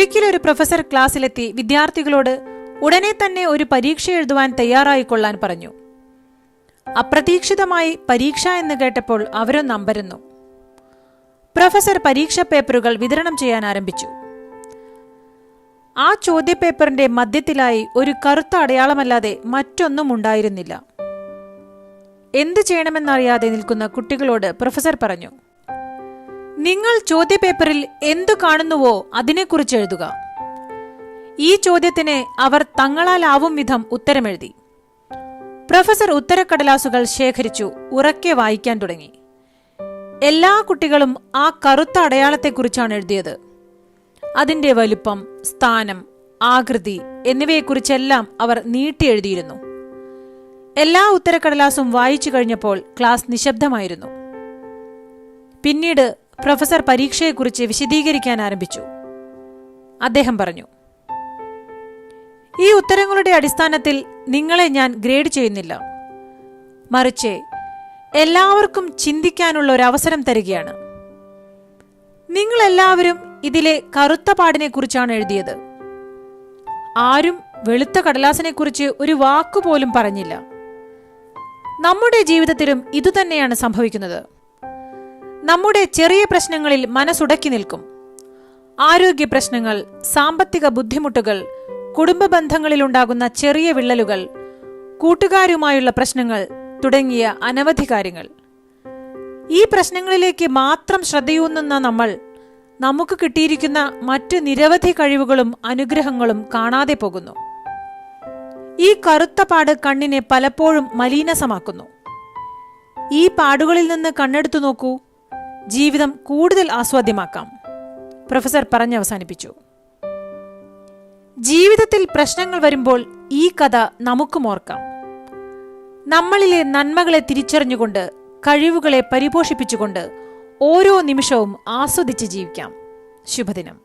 ഒരിക്കലൊരു പ്രൊഫസർ ക്ലാസ്സിലെത്തി വിദ്യാർത്ഥികളോട് ഉടനെ തന്നെ ഒരു പരീക്ഷ എഴുതുവാൻ തയ്യാറായിക്കൊള്ളാൻ പറഞ്ഞു. അപ്രതീക്ഷിതമായി പരീക്ഷ എന്ന് കേട്ടപ്പോൾ അവരൊന്ന് അമ്പരന്നു. പ്രൊഫസർ പരീക്ഷാ പേപ്പറുകൾ വിതരണം ചെയ്യാൻ ആരംഭിച്ചു. ആ ചോദ്യപേപ്പറിന്റെ മധ്യത്തിലായി ഒരു കറുത്ത അടയാളമല്ലാതെ മറ്റൊന്നും ഉണ്ടായിരുന്നില്ല. എന്തു ചെയ്യണമെന്നറിയാതെ നിൽക്കുന്ന കുട്ടികളോട് പ്രൊഫസർ പറഞ്ഞു, നിങ്ങൾ ചോദ്യപേപ്പറിൽ എന്തു കാണുന്നുവോ അതിനെക്കുറിച്ച് എഴുതുക. ഈ ചോദ്യത്തിന് അവർ തങ്ങളാലാവും വിധം ഉത്തരമെഴുതി. പ്രൊഫസർ ഉത്തരക്കടലാസുകൾ ശേഖരിച്ചു ഉറക്കെ വായിക്കാൻ തുടങ്ങി. എല്ലാ കുട്ടികളും ആ കറുത്ത അടയാളത്തെക്കുറിച്ചാണ് എഴുതിയത്. അതിന്റെ വലുപ്പം, സ്ഥാനം, ആകൃതി എന്നിവയെക്കുറിച്ചെല്ലാം അവർ നീട്ടി എഴുതിയിരുന്നു. എല്ലാ ഉത്തരക്കടലാസും വായിച്ചു കഴിഞ്ഞപ്പോൾ ക്ലാസ് നിശബ്ദമായിരുന്നു. പിന്നീട് പ്രൊഫസർ പരീക്ഷയെക്കുറിച്ച് വിശദീകരിക്കാൻ ആരംഭിച്ചു. അദ്ദേഹം പറഞ്ഞു, ഈ ഉത്തരങ്ങളുടെ അടിസ്ഥാനത്തിൽ നിങ്ങളെ ഞാൻ ഗ്രേഡ് ചെയ്യുന്നില്ല, മറിച്ച് എല്ലാവർക്കും ചിന്തിക്കാനുള്ള ഒരു അവസരം തരികയാണ്. നിങ്ങളെല്ലാവരും ഇതിലെ കറുത്ത പാടിനെ കുറിച്ചാണ് എഴുതിയത്. ആരും വെളുത്ത കടലാസിനെക്കുറിച്ച് ഒരു വാക്കുപോലും പറഞ്ഞില്ല. നമ്മുടെ ജീവിതത്തിലും ഇതുതന്നെയാണ് സംഭവിക്കുന്നത്. നമ്മുടെ ചെറിയ പ്രശ്നങ്ങളിൽ മനസ്സുടക്കി നിൽക്കും. ആരോഗ്യ പ്രശ്നങ്ങൾ, സാമ്പത്തിക ബുദ്ധിമുട്ടുകൾ, കുടുംബ ബന്ധങ്ങളിലുണ്ടാകുന്ന ചെറിയ വിള്ളലുകൾ, കൂട്ടുകാരുമായുള്ള പ്രശ്നങ്ങൾ തുടങ്ങിയ അനവധി കാര്യങ്ങൾ. ഈ പ്രശ്നങ്ങളിലേക്ക് മാത്രം ശ്രദ്ധയൂന്നുന്ന നമ്മൾ നമുക്ക് കിട്ടിയിരിക്കുന്ന മറ്റ് നിരവധി കഴിവുകളും അനുഗ്രഹങ്ങളും കാണാതെ പോകുന്നു. ഈ കറുത്ത പാട് കണ്ണിനെ പലപ്പോഴും മലീനസമാക്കുന്നു. ഈ പാടുകളിൽ നിന്ന് കണ്ണെടുത്തു നോക്കൂ, ജീവിതം കൂടുതൽ ആസ്വാദ്യമാക്കാം, പ്രൊഫസർ പറഞ്ഞവസാനിപ്പിച്ചു. ജീവിതത്തിൽ പ്രശ്നങ്ങൾ വരുമ്പോൾ ഈ കഥ നമുക്കും ഓർക്കാം. നമ്മളിലെ നന്മകളെ തിരിച്ചറിഞ്ഞുകൊണ്ട്, കഴിവുകളെ പരിപോഷിപ്പിച്ചുകൊണ്ട് ഓരോ നിമിഷവും ആസ്വദിച്ച് ജീവിക്കാം. ശുഭദിനം.